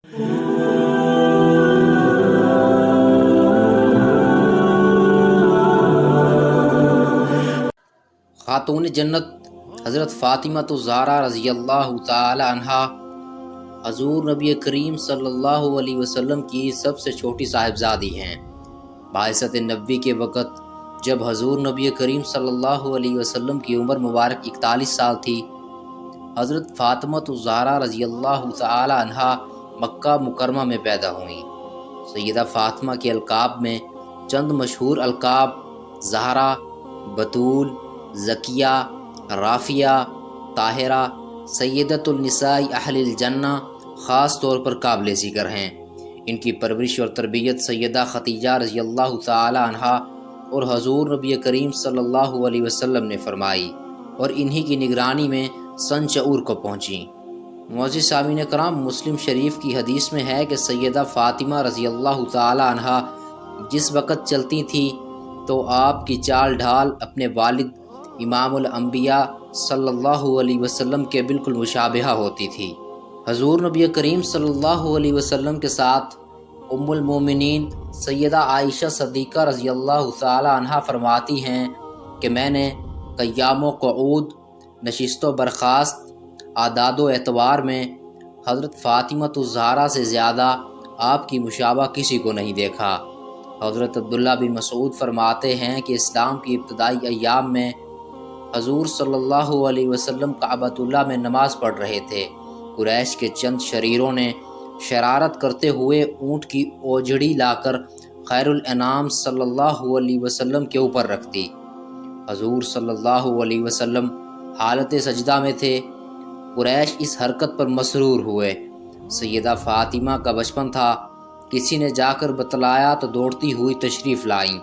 خاتون جنت حضرت فاطمہ الزہرا رضی اللہ تعالی عنہا حضور نبی کریم صلی اللہ علیہ وسلم کی سب سے چھوٹی صاحبزادی ہیں۔ بعثت نبوی کے وقت جب حضور نبی کریم صلی اللہ علیہ وسلم کی عمر مبارک 41 سال تھی، حضرت فاطمہ الزہرا رضی اللہ تعالی عنہا مکہ مکرمہ میں پیدا ہوئیں۔ سیدہ فاطمہ کے القاب میں چند مشہور القاب زہرا، بتول، زکیہ، رافیہ، طاہرہ، سیدۃ النساء اہل الجنہ خاص طور پر قابل ذکر ہیں۔ ان کی پرورش اور تربیت سیدہ خدیجہ رضی اللہ تعالی عنہا اور حضور نبی کریم صلی اللہ علیہ وسلم نے فرمائی اور انہی کی نگرانی میں سن شعور کو پہنچیں۔ معزز سامعین کرام، مسلم شریف کی حدیث میں ہے کہ سیدہ فاطمہ رضی اللہ تعالی عنہا جس وقت چلتی تھیں تو آپ کی چال ڈھال اپنے والد امام الانبیاء صلی اللہ علیہ وسلم کے بالکل مشابہہ ہوتی تھی۔ حضور نبی کریم صلی اللہ علیہ وسلم کے ساتھ ام المومنین سیدہ عائشہ صدیقہ رضی اللہ تعالی عنہا فرماتی ہیں کہ میں نے قیام و قعود، نشست و برخاست، اعداد و اعتبار میں حضرت فاطمہ الزہرا سے زیادہ آپ کی مشابہ کسی کو نہیں دیکھا۔ حضرت عبداللہ بن مسعود فرماتے ہیں کہ اسلام کی ابتدائی ایام میں حضور صلی اللہ علیہ وسلم کعبۃ اللہ میں نماز پڑھ رہے تھے۔ قریش کے چند شریروں نے شرارت کرتے ہوئے اونٹ کی اوجڑی لا کر خیر الانام صلی اللہ علیہ وسلم کے اوپر رکھ دی۔ حضور صلی اللہ علیہ وسلم حالت سجدہ میں تھے۔ قریش اس حرکت پر مسرور ہوئے۔ سیدہ فاطمہ کا بچپن تھا، کسی نے جا کر بتلایا تو دوڑتی ہوئی تشریف لائیں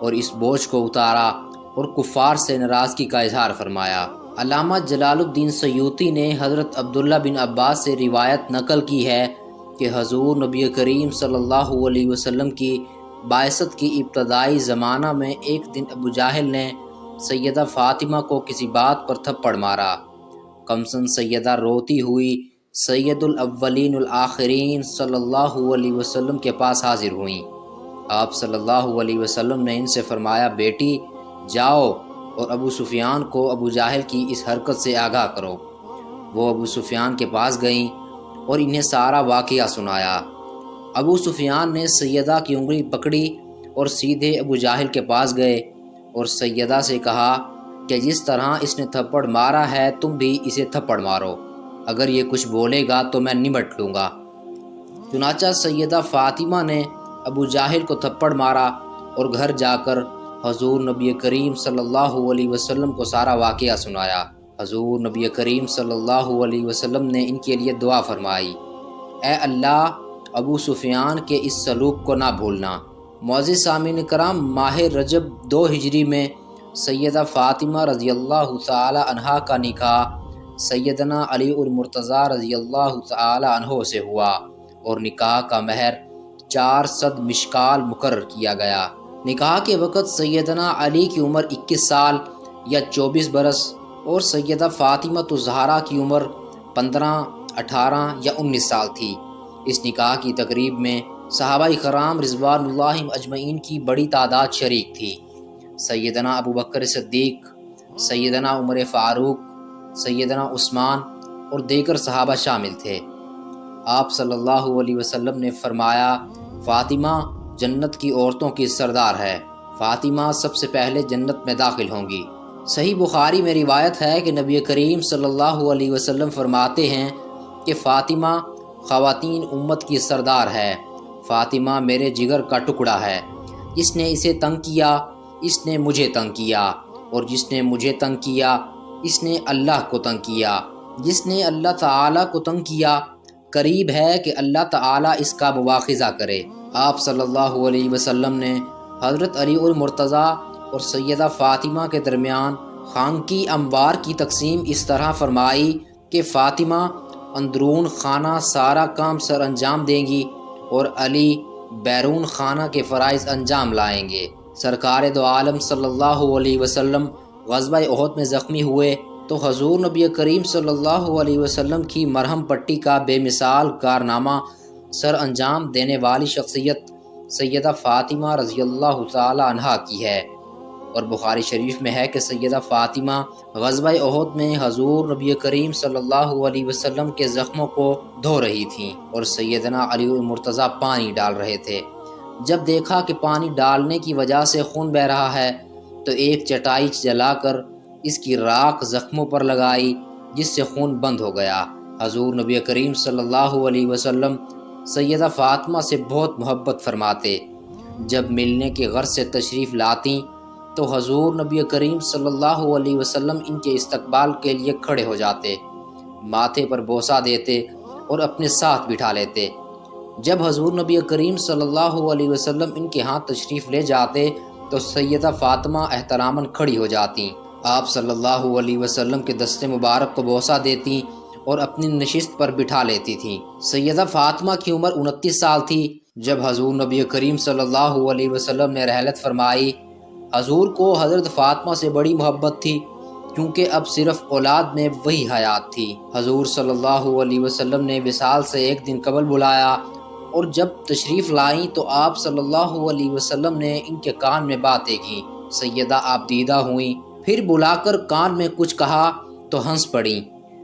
اور اس بوجھ کو اتارا اور کفار سے ناراضگی کا اظہار فرمایا۔ علامہ جلال الدین سیوطی نے حضرت عبداللہ بن عباس سے روایت نقل کی ہے کہ حضور نبی کریم صلی اللہ علیہ وسلم کی بعثت کی ابتدائی زمانہ میں ایک دن ابو جہل نے سیدہ فاطمہ کو کسی بات پر تھپڑ مارا۔ کمسن سیدہ روتی ہوئی سید الاولین والآخرین صلی اللہ علیہ وسلم کے پاس حاضر ہوئیں۔ آپ صلی اللہ علیہ وسلم نے ان سے فرمایا، بیٹی جاؤ اور ابو سفیان کو ابو جہل کی اس حرکت سے آگاہ کرو۔ وہ ابو سفیان کے پاس گئیں اور انہیں سارا واقعہ سنایا۔ ابو سفیان نے سیدہ کی انگلی پکڑی اور سیدھے ابو جہل کے پاس گئے اور سیدہ سے کہا کہ جس طرح اس نے تھپڑ مارا ہے تم بھی اسے تھپڑ مارو، اگر یہ کچھ بولے گا تو میں نمٹ لوں گا۔ چنانچہ سیدہ فاطمہ نے ابو جہل کو تھپڑ مارا اور گھر جا کر حضور نبی کریم صلی اللہ علیہ وسلم کو سارا واقعہ سنایا۔ حضور نبی کریم صلی اللہ علیہ وسلم نے ان کے لیے دعا فرمائی، اے اللہ ابو سفیان کے اس سلوک کو نہ بھولنا۔ معزز سامعین کرام، ماہ رجب 2 ہجری میں سیدہ فاطمہ رضی اللہ تعالی عنہا کا نکاح سیدنا علی المرتضیٰ رضی اللہ تعالی عنہ سے ہوا اور نکاح کا مہر 400 مشکال مقرر کیا گیا۔ نکاح کے وقت سیدنا علی کی عمر 21 سال یا 24 برس اور سیدہ فاطمہ الزہرا کی عمر 15، 18 یا 19 سال تھی۔ اس نکاح کی تقریب میں صحابہ کرام رضوان اللہ اجمعین کی بڑی تعداد شریک تھی۔ سیدنا ابو بکر صدیق، سیدنا عمر فاروق، سیدنا عثمان اور دیگر صحابہ شامل تھے۔ آپ صلی اللہ علیہ وسلم نے فرمایا، فاطمہ جنت کی عورتوں کی سردار ہے، فاطمہ سب سے پہلے جنت میں داخل ہوں گی۔ صحیح بخاری میں روایت ہے کہ نبی کریم صلی اللہ علیہ وسلم فرماتے ہیں کہ فاطمہ خواتین امت کی سردار ہے، فاطمہ میرے جگر کا ٹکڑا ہے، جس نے اسے تنگ کیا اس نے مجھے تنگ کیا، اور جس نے مجھے تنگ کیا اس نے اللہ کو تنگ کیا، جس نے اللہ تعالیٰ کو تنگ کیا قریب ہے کہ اللہ تعالیٰ اس کا مواخذہ کرے۔ آپ صلی اللہ علیہ وسلم نے حضرت علی المرتضیٰ اور سیدہ فاطمہ کے درمیان خانقی اموار کی تقسیم اس طرح فرمائی کہ فاطمہ اندرون خانہ سارا کام سر انجام دیں گی اور علی بیرون خانہ کے فرائض انجام لائیں گے۔ سرکار دو عالم صلی اللہ علیہ وسلم غزوہ احد میں زخمی ہوئے تو حضور نبی کریم صلی اللہ علیہ وسلم کی مرہم پٹی کا بے مثال کارنامہ سر انجام دینے والی شخصیت سیدہ فاطمہ رضی اللہ تعالی عنہا کی ہے، اور بخاری شریف میں ہے کہ سیدہ فاطمہ غزوہ احد میں حضور نبی کریم صلی اللہ علیہ وسلم کے زخموں کو دھو رہی تھیں اور سیدنا علی المرتضیٰ پانی ڈال رہے تھے۔ جب دیکھا کہ پانی ڈالنے کی وجہ سے خون بہہ رہا ہے تو ایک چٹائی جلا کر اس کی راکھ زخموں پر لگائی، جس سے خون بند ہو گیا۔ حضور نبی کریم صلی اللہ علیہ وسلم سیدہ فاطمہ سے بہت محبت فرماتے۔ جب ملنے کی غرض سے تشریف لاتی تو حضور نبی کریم صلی اللہ علیہ وسلم ان کے استقبال کے لیے کھڑے ہو جاتے، ماتھے پر بوسہ دیتے اور اپنے ساتھ بٹھا لیتے۔ جب حضور نبی کریم صلی اللہ علیہ وسلم ان کے ہاں تشریف لے جاتے تو سیدہ فاطمہ احتراماً کھڑی ہو جاتی، آپ صلی اللہ علیہ وسلم کے دست مبارک کو بوسہ دیتی اور اپنی نشست پر بٹھا لیتی تھیں۔ سیدہ فاطمہ کی عمر 29 سال تھی جب حضور نبی کریم صلی اللہ علیہ وسلم نے رحلت فرمائی۔ حضور کو حضرت فاطمہ سے بڑی محبت تھی، کیونکہ اب صرف اولاد میں وہی حیات تھی۔ حضور صلی اللہ علیہ وسلم نے وصال سے ایک دن قبل بلایا، اور جب تشریف لائیں تو آپ صلی اللہ علیہ وسلم نے ان کے کان میں باتیں کیں۔ سیدہ آپ دیدہ ہوئیں، پھر بلا کر کان میں کچھ کہا تو ہنس پڑیں۔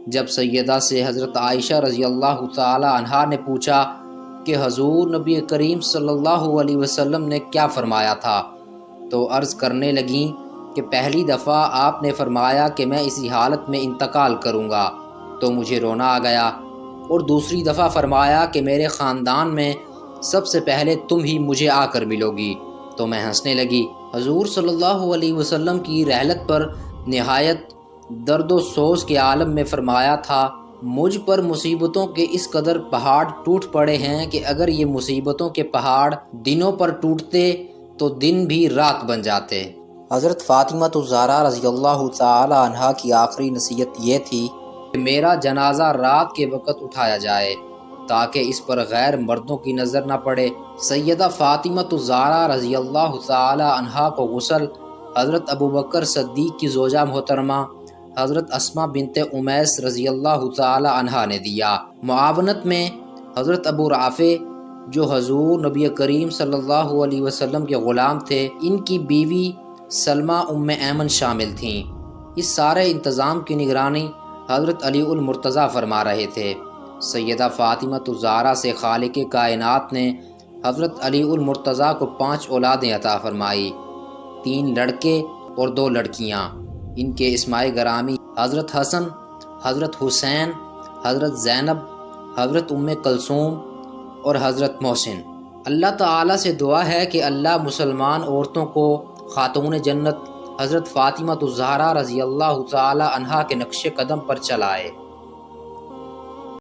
جب سیدہ سے حضرت عائشہ رضی اللہ تعالی عنہا نے پوچھا کہ حضور نبی کریم صلی اللہ علیہ وسلم نے کیا فرمایا تھا، تو عرض کرنے لگیں کہ پہلی دفعہ آپ نے فرمایا کہ میں اسی حالت میں انتقال کروں گا تو مجھے رونا آ گیا، اور دوسری دفعہ فرمایا کہ میرے خاندان میں سب سے پہلے تم ہی مجھے آ کر ملو گی تو میں ہنسنے لگی۔ حضور صلی اللہ علیہ وسلم کی رحلت پر نہایت درد و سوز کے عالم میں فرمایا تھا، مجھ پر مصیبتوں کے اس قدر پہاڑ ٹوٹ پڑے ہیں کہ اگر یہ مصیبتوں کے پہاڑ دنوں پر ٹوٹتے تو دن بھی رات بن جاتے۔ حضرت فاطمہ الزہرا رضی اللہ تعالی عنہا کی آخری نصیحت یہ تھی کہ میرا جنازہ رات کے وقت اٹھایا جائے تاکہ اس پر غیر مردوں کی نظر نہ پڑے۔ سیدہ فاطمہ الزہرا رضی اللہ تعالی عنہا کو غسل حضرت ابوبکر صدیق کی زوجہ محترمہ حضرت اسماء بنت امیس رضی اللہ تعالی عنہا نے دیا۔ معاونت میں حضرت ابو رافع جو حضور نبی کریم صلی اللہ علیہ وسلم کے غلام تھے، ان کی بیوی سلمہ ام ایمن شامل تھیں۔ اس سارے انتظام کی نگرانی حضرت علی المرتضیٰ فرما رہے تھے۔ سیدہ فاطمہ الزہرا سے خالق کائنات نے حضرت علی المرتضیٰ کو 5 اولادیں عطا فرمائی، 3 لڑکے اور 2 لڑکیاں۔ ان کے اسماء گرامی حضرت حسن، حضرت حسین، حضرت زینب، حضرت ام کلثوم اور حضرت محسن۔ اللہ تعالیٰ سے دعا ہے کہ اللہ مسلمان عورتوں کو خاتون جنت حضرت فاطمہ الزہرا رضی اللہ تعالی عنہا کے نقش قدم پر چلائے۔